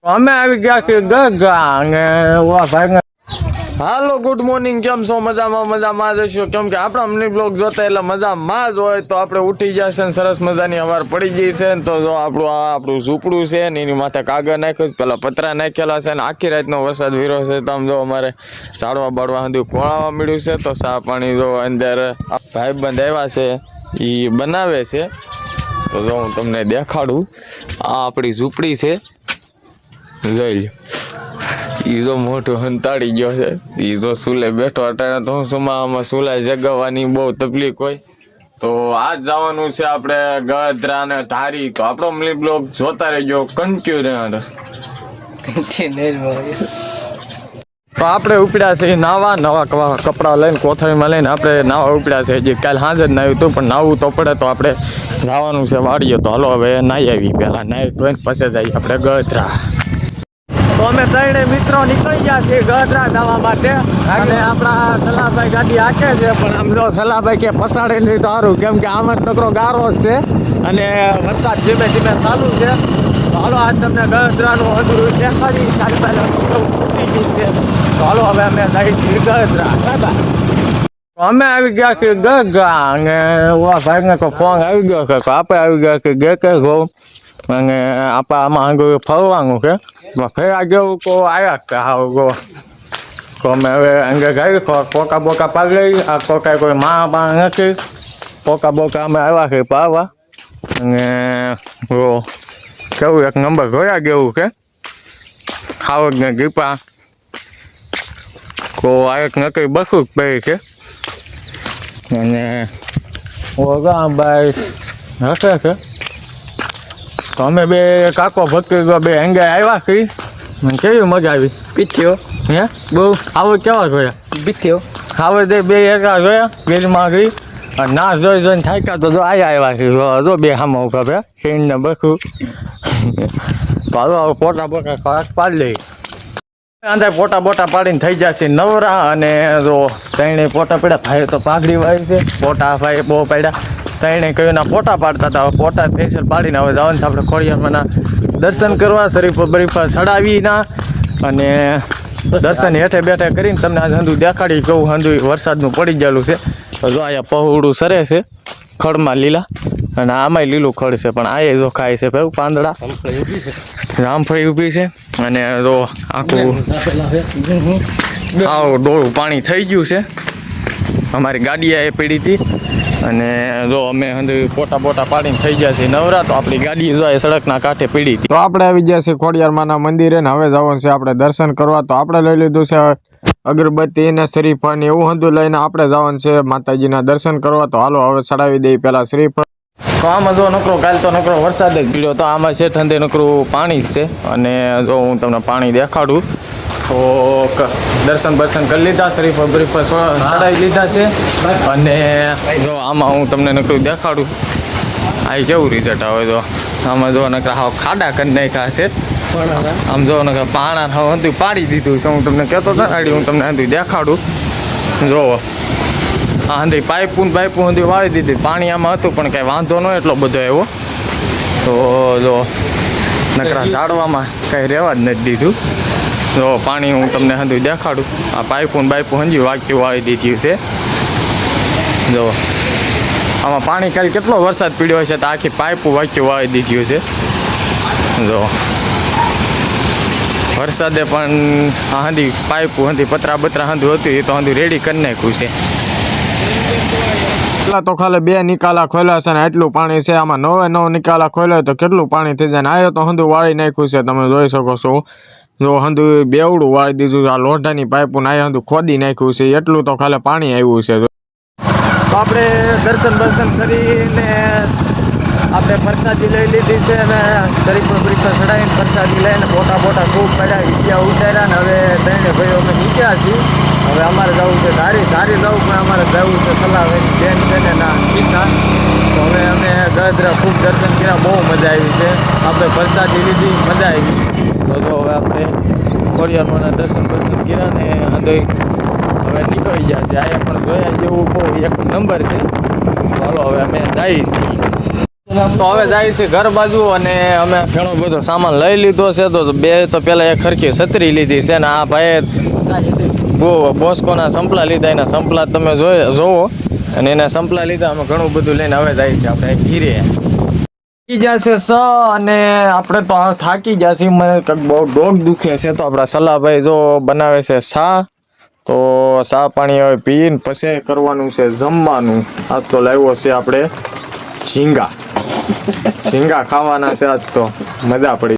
અમે આવી ગયા કે ગગા અને વાહ ભાઈ હાલો ગુડ મોર્નિંગ કેમ છો મજામાં જશો કેમ કે આપણા મિની બ્લોગ જોતા એટલે મજામાં જ હોય તો આપણે ઉઠી જશે ને સરસ મજાની અવાર પડી ગઈ છે ને તો જો આપણું ઝૂંપડું છે ને એની માથે કાગળ નાખ્યું પેલા પતરા નાખેલા છે ને આખી રાતનો વરસાદ વીરો છે તો આમ જો અમારે ઝાડવા બાળવા સુધી કોળાવા મળ્યું છે તો સા પાણી જો અંદર ભાઈબંધ આવ્યા છે એ બનાવે છે તો જો હું તમને દેખાડું આ આપણી ઝૂંપડી છે જોઈ ઈ જો મોટો હંતાડી ગયો છે ઈ જો સુલે બેઠો અટાણે તો સુમાં સુલા જગાવવાની બહુ તકલીફ હોય તો આજ જવાનું છે આપણે ગધરા ને ધારી તો આપણો મિની બ્લોગ જોતા રહેજો કન્ટિન્યુ તો આપણે ઉપડ્યા છે નાવા નવા કપડા લઈને કોથળીમાં લઈને આપણે નાવા ઉપડ્યા છે જે કાલ સાંજે જ નાવ્યું હતું પણ નાવું તો પડે તો આપણે જવાનું છે વાડીએ તો હાલો હવે નાહી આવી પહેલા નાહી ધોઈને પછી જઈએ આપણે ગધરા તો અમે ત્રણે મિત્રો નીકળી ગયા છીએ ગધરા જવા માટે અને આપણા સલાહભાઈ ગાડી હાકે છે પણ આમ જો સલાહભાઈ કે પસાડે નહીં તો સારું કેમ કે આમ જ નકરો ગારો જ છે અને વરસાદ ધીમે ધીમે ચાલુ છે તો હાલો આજ તમને ગધરાનું અધૂરું દેખાડી સારી પહેલા તૂટી ગઈ છે તો હાલો હવે અમે જઈએ છીએ ગધરા અમે આવી ગયા કે ગગા અને ભાઈને કોઈ ફોન આવી ગયો કે આપણે આવી ગયા કે ગે કે ઘઉં અને આપણે આમાં આગળ ફરવાનું છે ફેરા જેવું કો આવ્યા કે હાવ ગો તો અમે હવે અંગે ગઈ પોકા બોકા પાડી લઈ આ પોકા કોઈ બા નથી પોકા બોકા અમે આવ્યા છે પાવા અને કેવું એક નંબર જોયા જેવું છે ખાવક ને ગીપા કો આ એક નકરી બસું જ પડી છે અને ભાઈ હશે છે તો અમે બે કાકો ભક્તિ બે અંગે આવ્યા છીએ મને કેવી મજા આવી પીઠ્યો હે બહુ આવો કેવા જોયા પીઠ્યો આવે તે બે એકા જોયા ગેરમાં ગઈ અને ના જોઈને થાક્યા તો જો આવ્યા છે જો બે હામાં ઉભા બે શેનને બખું તો હાલો પોટા બોટા ખોરાક પાડી લઈ અંદર પોટા બોટા પાડીને થઈ જશે નવરા અને જો ત્રણે પોટા પડ્યા ભાઈ તો પાઘડી વાળી છે પોટા ભાઈ બહુ પડ્યા ત્રણે કહ્યું ના પોટા પાડતા હતા પોટા સ્પેશિયલ પાડીને હવે જવાનું છે આપણે ખોડિયારના દર્શન કરવા શરીફા બરીફા ચડાવીના અને દર્શન હેઠે બેઠે કરીને તમને આજે હંધું દેખાડી કેવું હંધું વરસાદનું પડી ગયેલું છે તો જો અહીંયા પહોળું સરે છે ખડમાં લીલા અને આમાંય લીલું ખડ છે પણ આ જો ખાય છે ભાઈ પાંદડા જામફળી ઊભી છે અને જો આખું આવું ડોળું પાણી થઈ ગયું છે અમારી ગાડી એ પડી હતી અને જો અમે હંધું પોટા બોટા પાડીને થઈ ગયા છીએ નવરા તો આપણી ગાડી જો એ સડકના કાંઠે પડી હતી તો આપણે આવી ગયા છીએ ખોડિયારમાંના મંદિરે ને હવે જવાનું છે આપણે દર્શન કરવા તો આપણે લઈ લીધું છે અગરબત્તી ને શ્રીફળ ને એવું હંધું લઈને આપણે જવાનું છે માતાજીના દર્શન કરવા તો હાલો હવે ચડાવી દઈએ પહેલાં શ્રીફળ તો આમાં જો નકરો કાલ તો નકરો વરસાદ જ પીડ્યો તો આમાં છે ઠંડે નકરું પાણી જ છે અને જો હું તમને પાણી દેખાડું તો દર્શન બર્શન કરી લીધા શ્રીફળ બરીફળ ચડાવી લીધા છે અને જો આમાં હું તમને નકરું દેખાડું આ કેવું રિઝલ્ટ આવે જો આમાં જો નકરા હાવ ખાડા કરી નાખ્યા છે આમ જો નકરા પાણા હાવ હતું પાડી દીધું છે હું તમને કહેતો હતો ને હું તમને હતું દેખાડું જો હા હંધી પાઇપું હંધી વાળી દીધી પાણી આમાં હતું પણ કાંઈ વાંધો ન એટલો બધો આવ્યો તો જો નકરા ઝાડવામાં કાંઈ રહેવા જ નથી દીધું જો પાણી હું તમને હંધું દેખાડું આ પાઇપું હંજી વાક્યું વાળી દીધી છે જો આમાં પાણી કાલે કેટલો વરસાદ પીડ્યો છે તો આખી પાઇપું વાક્યું વાળી દીધું છે જો વરસાદે પણ આ હંધી પાઇપું હંધી પતરા બતરા હંધું હતું એ તો હંધું રેડી કરી નાખ્યું છે એટલા તો ખાલી બે નિકાલા ખોલ્યા છે ને એટલું પાણી છે આમાં 9 નિકાલા ખોલ્યા તો કેટલું પાણી થઈ જાય ને આયો તો હંધું વાળી નાખ્યું છે તમે જોઈ શકો છો જો હંધું બેવડું વાળી દીધું આ લોઢાની પાઇપું આયા હંધું ખોદી નાખ્યું છે એટલું તો ખાલી પાણી આવ્યું છે તો આપણે દર્શન કરીને આપણે પ્રસાદી લઈ લીધી છે અને શરીફળ બરીફળ ચડાવીને પ્રસાદી લઈને બોટા ખૂબ પડ્યા ઈડિયા ઉતાર્યા ને હવે ત્રણે ભાઈઓ અમે નીકળ્યા છીએ હવે અમારે જવું છે ધારી જવું પણ અમારે જવું છે સલાહભાઈની બેન છે ને ના ગીતા તો હવે અમે ગધરા ખૂબ દર્શન કર્યા બહુ મજા આવી છે આપણે પ્રસાદી લીધી મજા આવી તો જો હવે આપણે ખોડિયારમાંના દર્શન કર્યા ને હંધોઈ હવે નીકળી ગયા છે આ પણ જોયા જેવું બહુ એક નંબર છે ચાલો હવે અમે જઈશ તો હવે જાય છે ઘર બાજુ અને અમે ઘણો બધો સામાન લઈ લીધો છે. તો બે તો પેલા એક ખરખી છત્રી લીધી છે ને આ ભાઈએ બોસ્કોના સંપલા લીધા. એના સંપલા તમે જોવો અને એના સંપલા લીધા. અમે ઘણું બધું લઈને હવે જાય છે આપણે ઘીરે. થાકી જશે સ અને આપણે તો થાકી જશે. મને કંઈક બહુ ડોક દુખે છે. તો આપણા સલાહભાઈ જો બનાવે છે સા. તો સા પાણી હવે પીને પછી કરવાનું છે જમવાનું. આજ તો લાવ્યો છે આપણે ઝીંગા ખાવાના છે આજ તો મજા પડી.